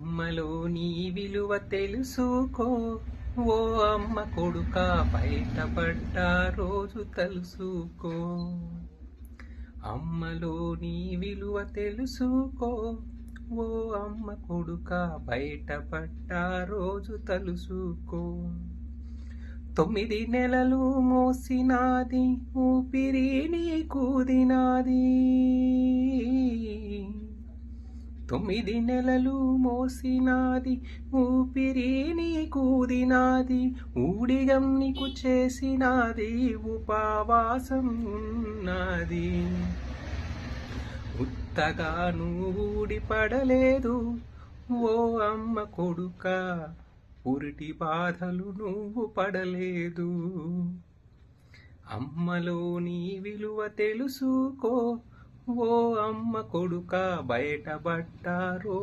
అమ్మలో నీ విలువ తెలుసుకో, ఓ అమ్మ కొడుకా బయటపడ్డా రోజు తలుసుకో. అమ్మలో నీ విలువ తెలుసుకో, ఓ అమ్మ కొడుకా బయటపడ్డా రోజు తలుసుకో. 9 నెలలు మోసినాది ఊపిరి నీకూదినాది, 9 నెలలు మోసినాది ఊపిరి నీకూదినాది, ఊడిగం నీకు చేసినాది ఉపవాసం ఉన్నది. ఉత్తగా నువ్వు ఊడిపడలేదు ఓ అమ్మ కొడుకా, పురిటి బాధలు నువ్వు పడలేదు. అమ్మలో నీ విలువ తెలుసుకో, ఓ అమ్మ కొడుకా బయటపడ్డారో